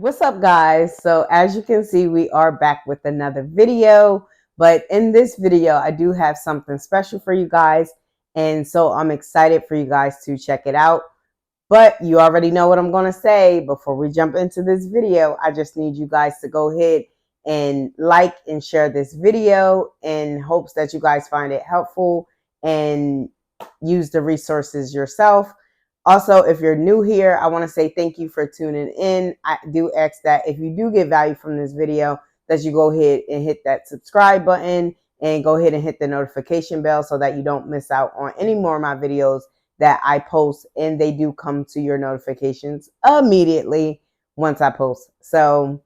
What's up, guys? So as you can see, we are back with another video, but in this video I do have something special for you guys, and so I'm excited for you guys to check it out. But you already know what I'm going to say. Before we jump into this video, I just need you guys to go ahead and like and share this video in hopes that you guys find it helpful and use the resources yourself. Also, if you're new here, I want to say thank you for tuning in. I do ask that if you do get value from this video, that you go ahead and hit that subscribe button and go ahead and hit the notification bell so that you don't miss out on any more of my videos that I post, and they do come to your notifications immediately once I post. So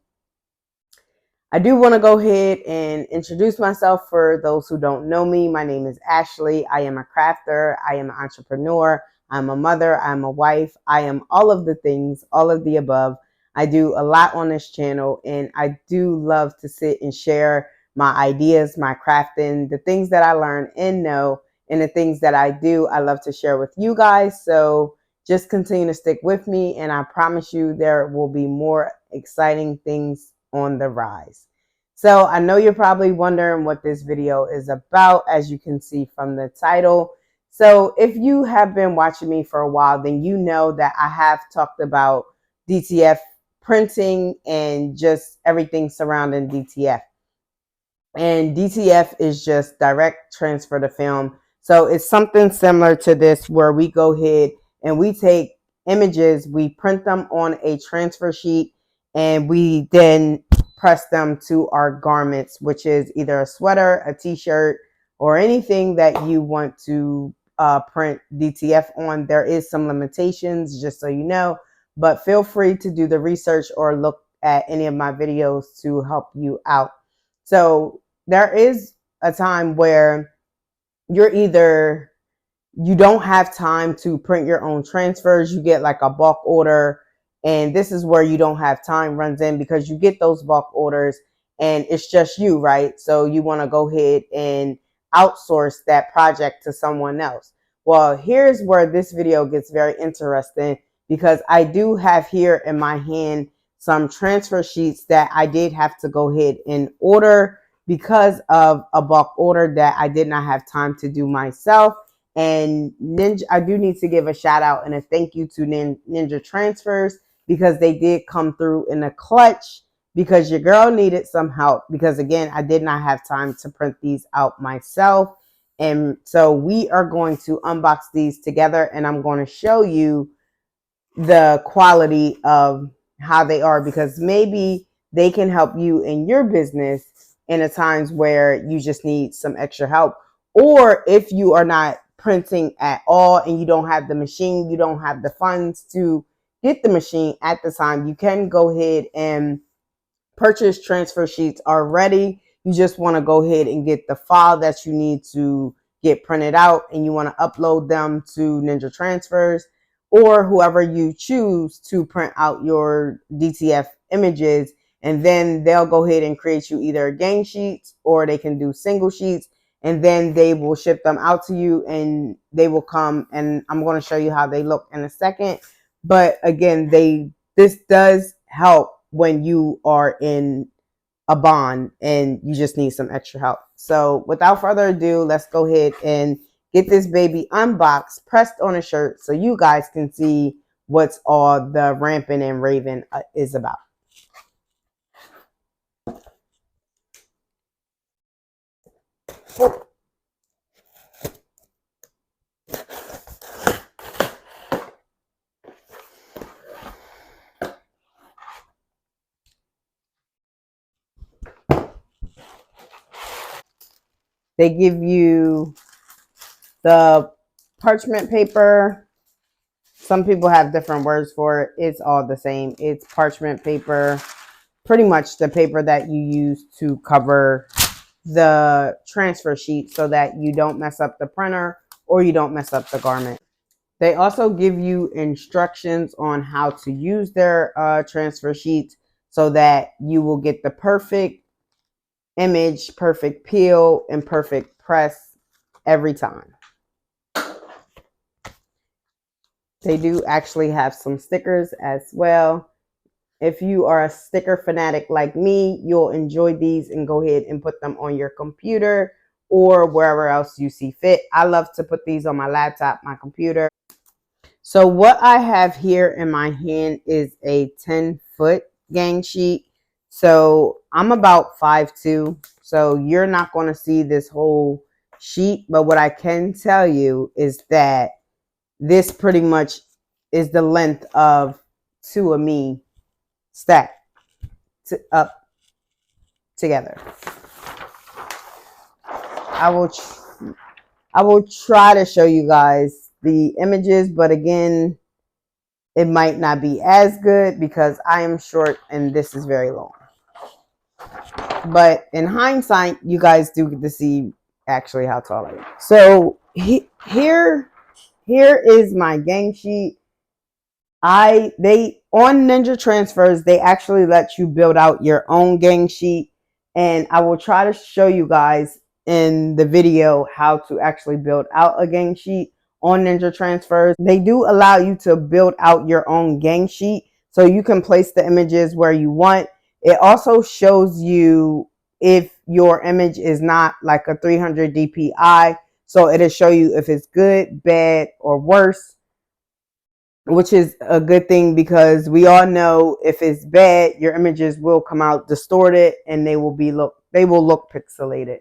I do want to go ahead and introduce myself for those who don't know me. My name is Ashley. I am a crafter. I am an entrepreneur. I'm a mother. I'm a wife. I am all of the things, all of the above. I do a lot on this channel, and I do love to sit and share my ideas, my crafting, the things that I learn and know, and the things that I do, I love to share with you guys. So just continue to stick with me, and I promise you there will be more exciting things on the rise. So I know you're probably wondering what this video is about, as you can see from the title. So if you have been watching me for a while, then you know that I have talked about DTF printing and just everything surrounding DTF. And DTF is just direct transfer to film. So it's something similar to this, where we go ahead and we take images, we print them on a transfer sheet, and we then press them to our garments, which is either a sweater, a t-shirt, or anything that you want to print DTF on. There is some limitations, just so you know, but feel free to do the research or look at any of my videos to help you out. So there is a time where you don't have time to print your own transfers. You get like a bulk order, and this is where you don't have time runs in, because you get those bulk orders and it's just you, right? So you want to go ahead and outsource that project to someone else. Well, here's where this video gets very interesting, because I do have here in my hand some transfer sheets that I did have to go ahead and order because of a bulk order that I did not have time to do myself. And Ninja, I do need to give a shout out and a thank you to Ninja Transfers, because they did come through in a clutch, because your girl needed some help, because again, I did not have time to print these out myself. And so we are going to unbox these together, and I'm going to show you the quality of how they are, because maybe they can help you in your business in a times where you just need some extra help. Or if you are not printing at all and you don't have the machine, you don't have the funds to get the machine at the time, you can go ahead and purchase transfer sheets already. You just want to go ahead and get the file that you need to get printed out, and you want to upload them to Ninja Transfers or whoever you choose to print out your DTF images. And then they'll go ahead and create you either gang sheets, or they can do single sheets, and then they will ship them out to you, and they will come, and I'm going to show you how they look in a second. But again, this does help when you are in a bond and you just need some extra help. So without further ado, let's go ahead and get this baby unboxed, pressed on a shirt, so you guys can see what's all the ramping and raving is about. They give you the parchment paper. Some people have different words for it. It's all the same. It's parchment paper, pretty much the paper that you use to cover the transfer sheet so that you don't mess up the printer or you don't mess up the garment. They also give you instructions on how to use their transfer sheets so that you will get the perfect image, perfect peel, and perfect press every time. They do actually have some stickers as well. if you are a sticker fanatic like me, you'll enjoy these and go ahead and put them on your computer or wherever else you see fit. I love to put these on my laptop, my computer. So what I have here in my hand is a 10-foot gang sheet. So I'm about 5'2", so you're not going to see this whole sheet. But what I can tell you is that this pretty much is the length of two of me stacked up together. I will try to show you guys the images, but again, it might not be as good because I am short and this is very long. But in hindsight, you guys do get to see actually how tall I am. So here is my gang sheet. They on Ninja Transfers, they actually let you build out your own gang sheet, and I will try to show you guys in the video how to actually build out a gang sheet on Ninja Transfers. They do allow you to build out your own gang sheet, so you can place the images where you want. It also shows you if your image is not like a 300 dpi, so it'll show you if it's good, bad, or worse, which is a good thing because we all know if it's bad, your images will come out distorted and they will look pixelated.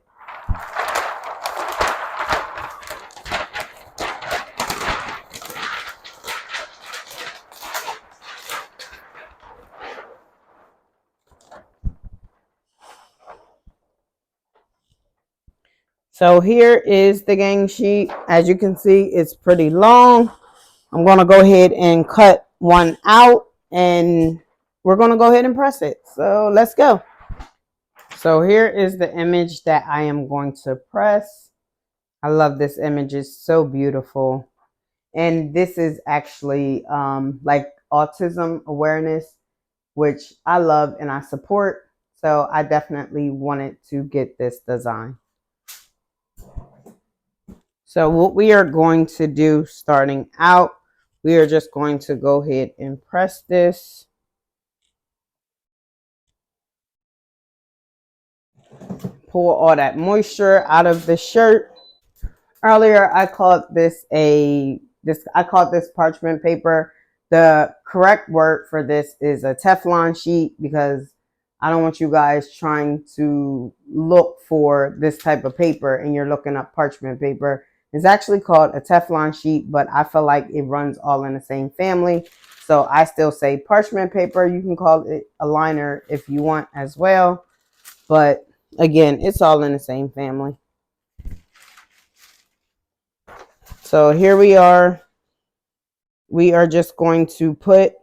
So here is the gang sheet. As you can see, it's pretty long. I'm going to go ahead and cut one out and we're going to go ahead and press it. So let's go. So here is the image that I am going to press. I love this image. It's so beautiful. And this is actually like autism awareness, which I love and I support. So I definitely wanted to get this design. So what we are going to do starting out, we are just going to go ahead and press this. Pull all that moisture out of the shirt. Earlier I called this parchment paper. The correct word for this is a Teflon sheet because I don't want you guys trying to look for this type of paper and you're looking up parchment paper. It's actually called a Teflon sheet, but I feel like it runs all in the same family. So I still say parchment paper. You can call it a liner if you want as well. But again, it's all in the same family. So here we are. We are just going to put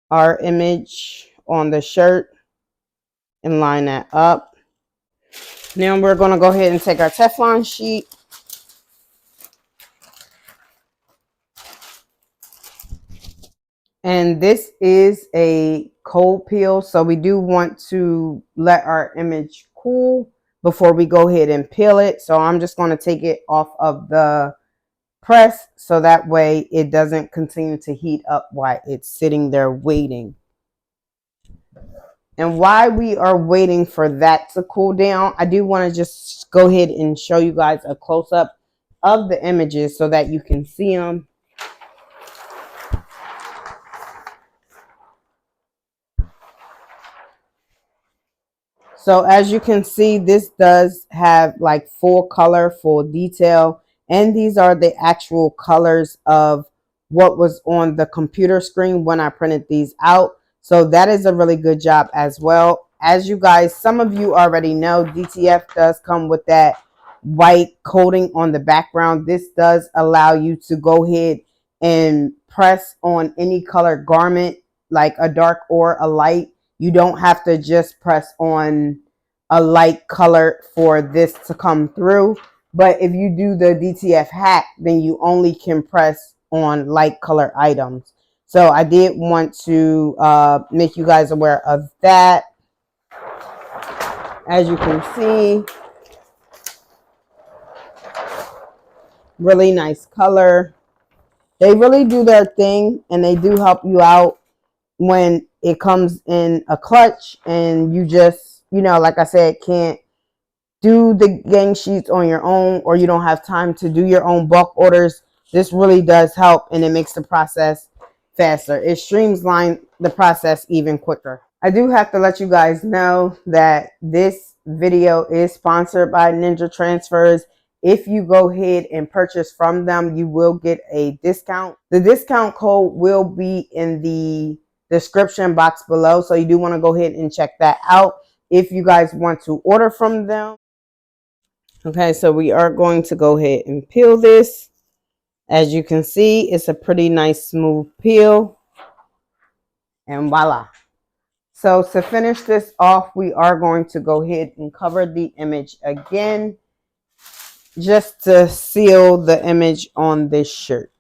our image on the shirt and line that up. Now we're going to go ahead and take our Teflon sheet. And this is a cold peel, so we do want to let our image cool before we go ahead and peel it. So I'm just going to take it off of the press so that way it doesn't continue to heat up while it's sitting there waiting. And while we are waiting for that to cool down, I do want to just go ahead and show you guys a close-up of the images so that you can see them. So as you can see, this does have like full color, full detail, and these are the actual colors of what was on the computer screen when I printed these out. So that is a really good job as well. As you guys, some of you already know, DTF does come with that white coating on the background. This does allow you to go ahead and press on any color garment, like a dark or a light. You don't have to just press on a light color for this to come through. But if you do the DTF hack, then you only can press on light color items. So I did want to make you guys aware of that. As you can see, really nice color. They really do their thing and they do help you out when it comes in a clutch, and you just, like I said, can't do the gang sheets on your own, or you don't have time to do your own bulk orders. This really does help, and it makes the process faster. It streamlines the process even quicker. I do have to let you guys know that this video is sponsored by Ninja Transfers. If you go ahead and purchase from them, you will get a discount. The discount code will be in the description box below, so you do want to go ahead and check that out if you guys want to order from them. Okay, so we are going to go ahead and peel this. As you can see, it's a pretty nice smooth peel. And voila. So to finish this off, we are going to go ahead and cover the image again, just to seal the image on this shirt.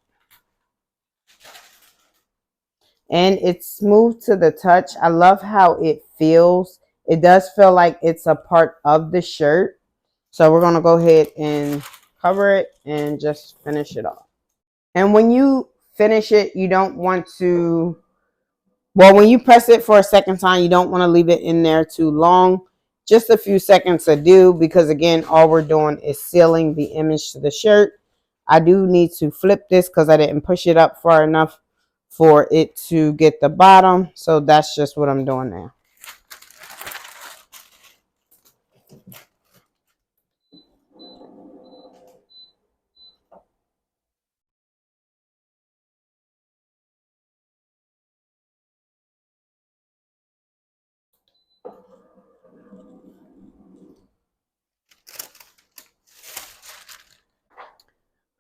And it's smooth to the touch. I love how it feels. It does feel like it's a part of the shirt. So we're going to go ahead and cover it and just finish it off. And when you finish it, you don't want to, well, when you press it for a second time, you don't want to leave it in there too long. Just a few seconds to do, because again, all we're doing is sealing the image to the shirt. I do need to flip this because I didn't push it up far enough for it to get the bottom. So that's just what I'm doing now.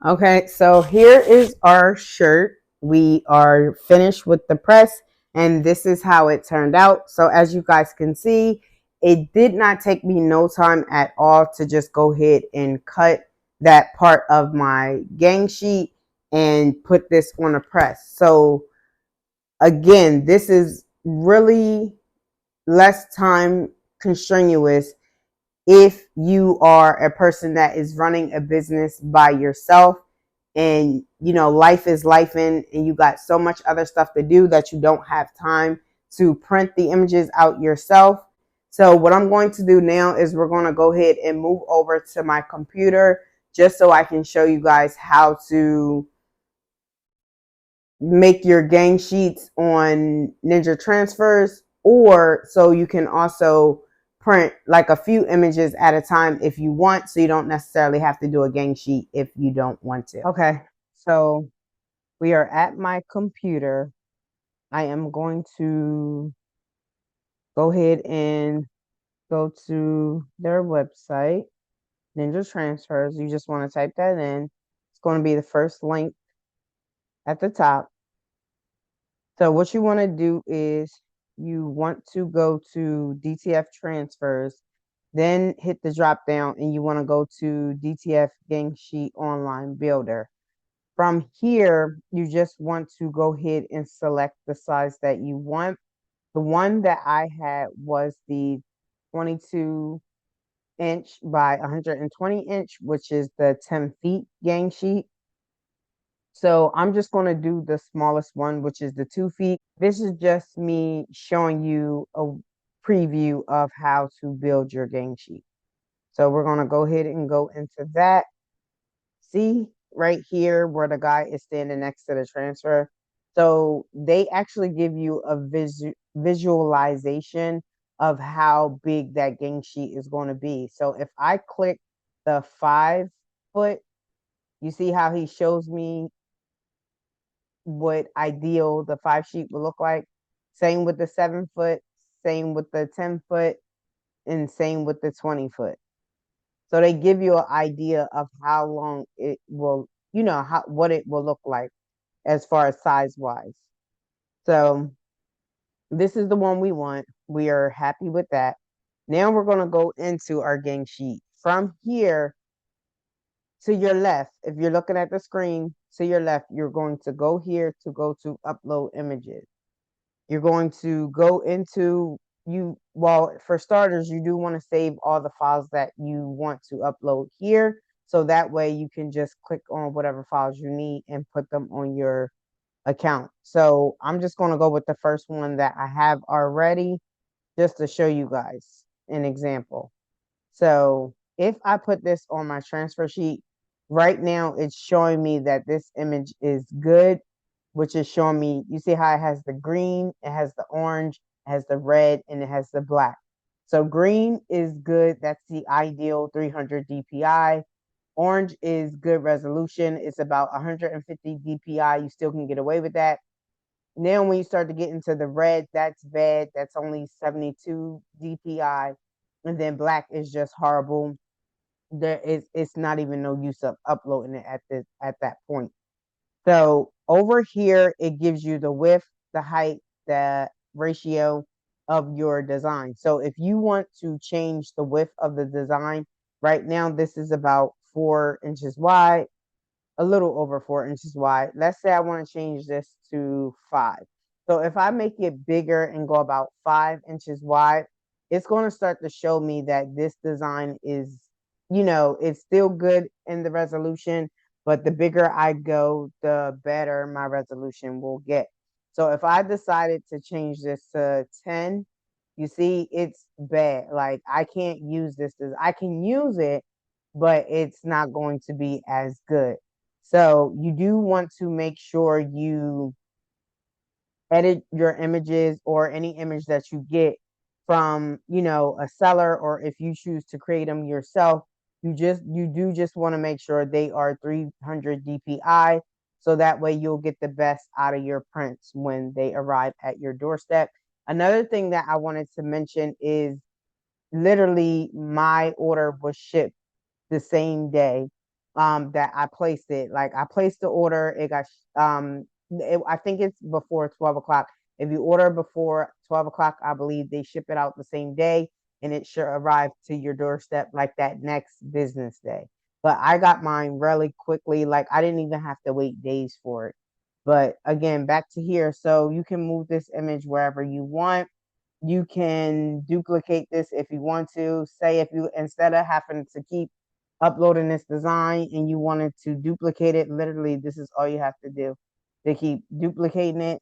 Okay, so here is our shirt. We are finished with the press, and this is how it turned out. So as you guys can see, it did not take me no time at all to just go ahead and cut that part of my gang sheet and put this on a press. So again, this is really less time constrainous if you are a person that is running a business by yourself, and life is life, and you got so much other stuff to do that you don't have time to print the images out yourself. So what I'm going to do now is we're going to go ahead and move over to my computer, just so I can show you guys how to make your gang sheets on Ninja Transfers, or so you can also print like a few images at a time if you want, so you don't necessarily have to do a gang sheet if you don't want to. Okay, so we are at my computer. I am going to go ahead and go to their website, Ninja Transfers. You just want to type that in. It's going to be the first link at the top. So what you want to do is you want to go to DTF Transfers, then hit the drop down, and you want to go to DTF Gang Sheet Online Builder. From here, you just want to go ahead and select the size that you want. The one that I had was the 22-inch by 120-inch, which is the 10 feet gang sheet. So I'm just going to do the smallest one, which is the 2 feet. This is just me showing you a preview of how to build your gang sheet. So we're going to go ahead and go into that. See right here where the guy is standing next to the transfer. So they actually give you a visualization of how big that gang sheet is going to be. So if I click the 5 foot, you see how he shows me what ideal the 5 sheet will look like. Same with the 7 foot, same with the 10 foot, and same with the 20 foot. So they give you an idea of how long it will, what it will look like as far as size wise. So this is the one we want. We are happy with that. Now we're going to go into our gang sheet. From here to your left, if you're looking at the screen to your left, you're going to go here to go to upload images. You're going to go into well, for starters, you do want to save all the files that you want to upload here. So that way you can just click on whatever files you need and put them on your account. So I'm just going to go with the first one that I have already just to show you guys an example. So if I put this on my transfer sheet, right now it's showing me that this image is good, which is showing me, you see how it has the green, it has the orange, it has the red, and it has the black. So green is good. That's the ideal 300 DPI. Orange is good resolution. It's about 150 DPI. You still can get away with that. Now, when you start to get into the red, that's bad. That's only 72 DPI. And then black is just horrible. It's not even no use of uploading it at that point. So over here, it gives you the width, the height, the ratio of your design. So if you want to change the width of the design, right now this is about 4 inches wide, a little over 4 inches wide. Let's say I want to change this to 5. So if I make it bigger and go about 5 inches wide, it's going to start to show me that this design is, it's still good in the resolution, but the bigger I go, the better my resolution will get. So if I decided to change this to 10, you see, it's bad. Like I can't use this. I can use it, but it's not going to be as good. So you do want to make sure you edit your images or any image that you get from, a seller, or if you choose to create them yourself, you do just want to make sure they are 300 DPI, so that way you'll get the best out of your prints when they arrive at your doorstep. Another thing that I wanted to mention is literally my order was shipped the same day that I placed it. Like I placed the order, it got I think it's before 12 o'clock. If you order before 12 o'clock, I believe they ship it out the same day, and it should arrive to your doorstep like that next business day. But I got mine really quickly. Like I didn't even have to wait days for it. But again, back to here. So you can move this image wherever you want. You can duplicate this if you want to. Say if you, instead of having to keep uploading this design and you wanted to duplicate it, literally this is all you have to do to keep duplicating it.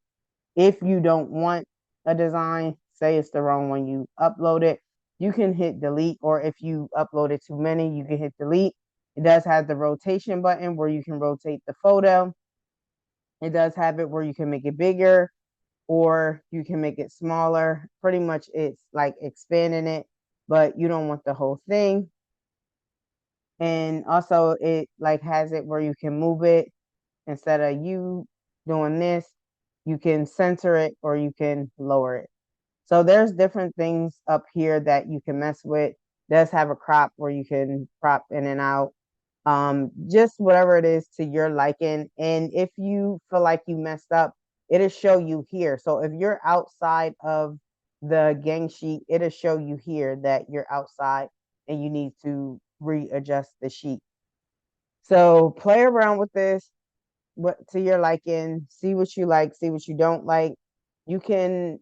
If you don't want a design, say it's the wrong one, you upload it, you can hit delete, or if you uploaded too many, you can hit delete. It does have the rotation button where you can rotate the photo. It does have it where you can make it bigger or you can make it smaller. Pretty much it's like expanding it, but you don't want the whole thing. And also it like has it where you can move it. Instead of you doing this, you can center it or you can lower it. So there's different things up here that you can mess with. It does have a crop where you can crop in and out. Just whatever it is to your liking. And if you feel like you messed up, it'll show you here. So if you're outside of the gang sheet, it'll show you here that you're outside and you need to readjust the sheet. So play around with this, what to your liking, see what you like, see what you don't like. You can,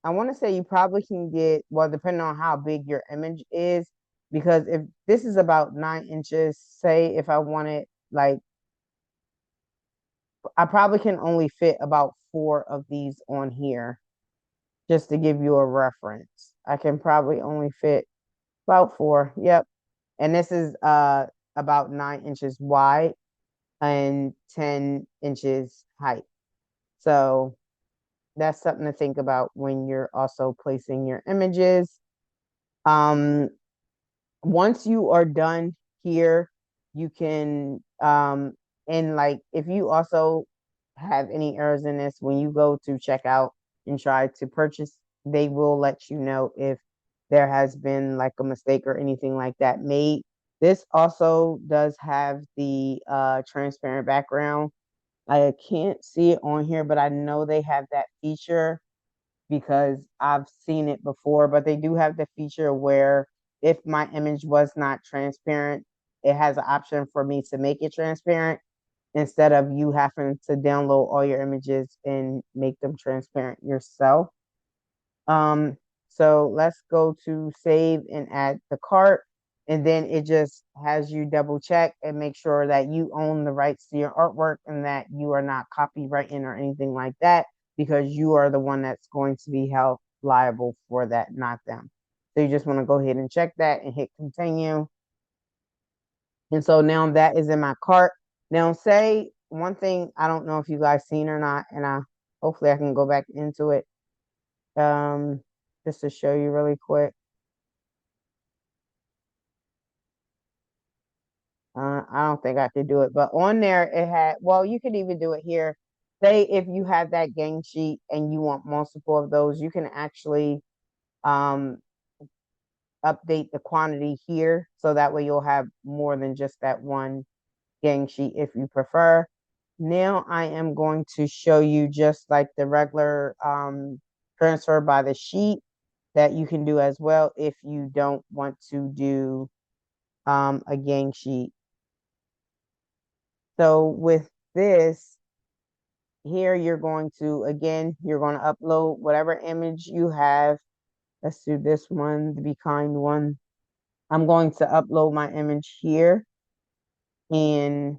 I want to say you probably can get, well, depending on how big your image is, because if this is about 9 inches, say if I wanted, like, I probably can only fit about 4 of these on here, just to give you a reference. I can probably only fit about 4. Yep. And this is about 9 inches wide and 10 inches height. So that's something to think about when you're also placing your images. Once you are done here, you can and like if you also have any errors in this, when you go to checkout and try to purchase, they will let you know if there has been like a mistake or anything like that made. This also does have the transparent background. I can't see it on here, but I know they have that feature because I've seen it before, but they do have the feature where if my image was not transparent, it has an option for me to make it transparent instead of you having to download all your images and make them transparent yourself. So let's go to save and add the cart. And then it just has you double check and make sure that you own the rights to your artwork and that you are not copywriting or anything like that, because you are the one that's going to be held liable for that, not them. So you just want to go ahead and check that and hit continue. And so now that is in my cart. Now, say one thing, I don't know if you guys seen or not, and hopefully I can go back into it just to show you really quick. I don't think I could do it, but on there it had, well, you could even do it here. Say if you have that gang sheet and you want multiple of those, you can actually um, update the quantity here. So that way you'll have more than just that one gang sheet if you prefer. Now I am going to show you just like the regular transfer by the sheet that you can do as well if you don't want to do a gang sheet. So with this here, you're going to, again, you're going to upload whatever image you have. Let's do this one, the Be Kind one. I'm going to upload my image here, and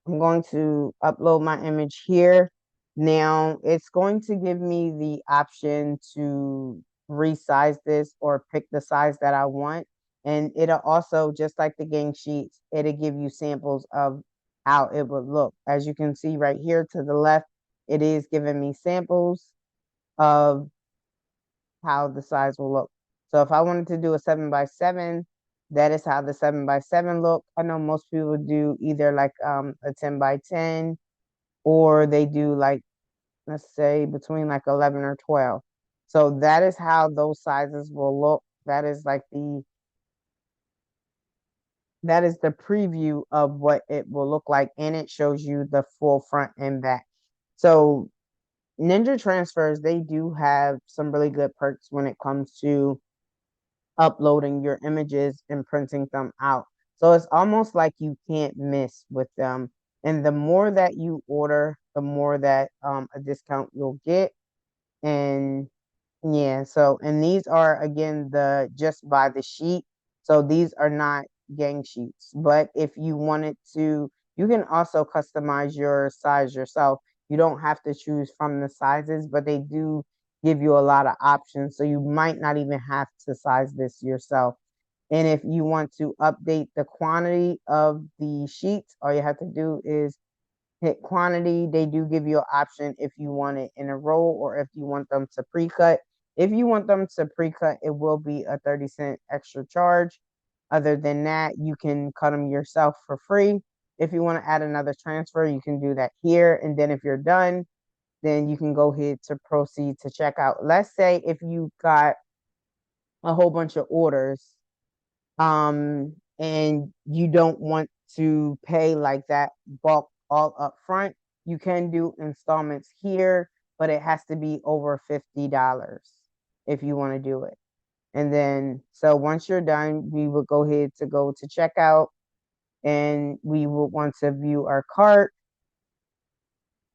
I'm going to upload my image here. Now it's going to give me the option to resize this or pick the size that I want. And it'll also, just like the gang sheets, it'll give you samples of how it would look. As you can see right here to the left, it is giving me samples of how the size will look. So if I wanted to do a 7x7, that is how the 7x7 look. I know most people do either like a 10x10, or they do like, let's say between like 11 or 12. So that is how those sizes will look. That is the preview of what it will look like, and it shows you the full front and back. So Ninja Transfers, they do have some really good perks when it comes to uploading your images and printing them out. So it's almost like you can't miss with them. And the more that you order, the more that a discount you'll get. And yeah, so, and these are again the just by the sheet. So these are not gang sheets. But if you wanted to, you can also customize your size yourself. You don't have to choose from the sizes, but they do give you a lot of options. So you might not even have to size this yourself. And if you want to update the quantity of the sheets, all you have to do is hit quantity. They do give you an option if you want it in a roll or if you want them to pre-cut. If you want them to pre-cut, it will be a 30-cent extra charge. Other than that, you can cut them yourself for free. If you want to add another transfer, you can do that here. And then if you're done, then you can go ahead to proceed to checkout. Let's say if you got a whole bunch of orders, and you don't want to pay like that bulk all up front, you can do installments here, but it has to be over $50 if you want to do it. And then, so once you're done, we will go ahead to go to checkout, and we will want to view our cart.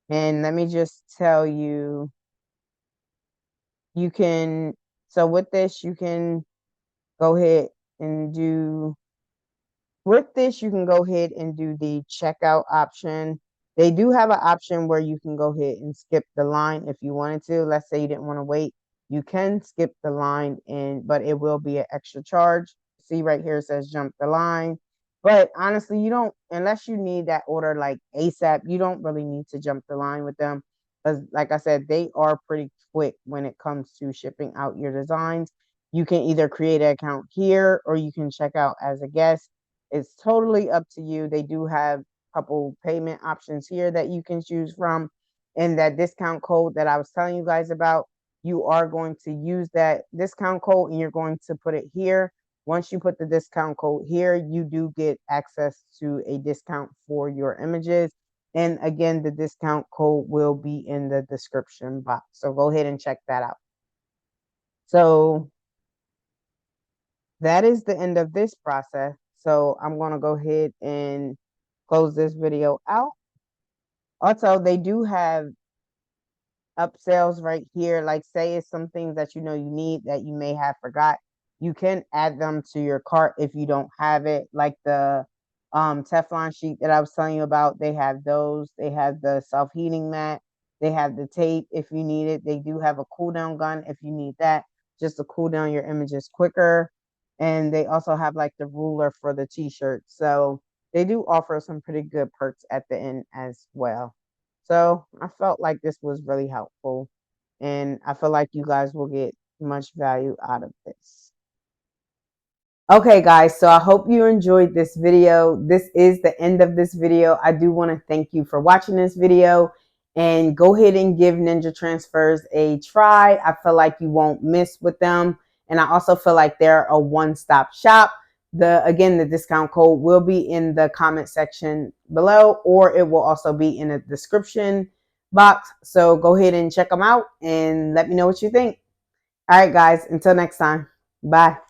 And let me just tell you, you can, so with this, you can go ahead and do with this, you can go ahead and do the checkout option. They do have an option where you can go ahead and skip the line if you wanted to. Let's say you didn't want to wait. You can skip the line, but it will be an extra charge. See right here, it says jump the line. But honestly, you don't, unless you need that order like ASAP, you don't really need to jump the line with them. Because like I said, they are pretty quick when it comes to shipping out your designs. You can either create an account here or you can check out as a guest. It's totally up to you. They do have a couple payment options here that you can choose from. And that discount code that I was telling you guys about, you are going to use that discount code and you're going to put it here. Once you put the discount code here, you do get access to a discount for your images. And again, the discount code will be in the description box. So go ahead and check that out. So that is the end of this process. So I'm going to go ahead and close this video out. Also, they do have upsells right here. Like, say it's some things that you know you need that you may have forgot, you can add them to your cart if you don't have it. Like the Teflon sheet that I was telling you about, they have those. They have the self-heating mat. They have the tape if you need it. They do have a cool down gun if you need that, just to cool down your images quicker. And they also have like the ruler for the t-shirt. So they do offer some pretty good perks at the end as well. So I felt like this was really helpful, and I feel like you guys will get much value out of this. Okay, guys, so I hope you enjoyed this video. This is the end of this video. I do want to thank you for watching this video, and go ahead and give Ninja Transfers a try. I feel like you won't miss with them, and I also feel like they're a one-stop shop. Again, the discount code will be in the comment section below, or it will also be in the description box. So go ahead and check them out and let me know what you think. All right, guys, until next time. Bye.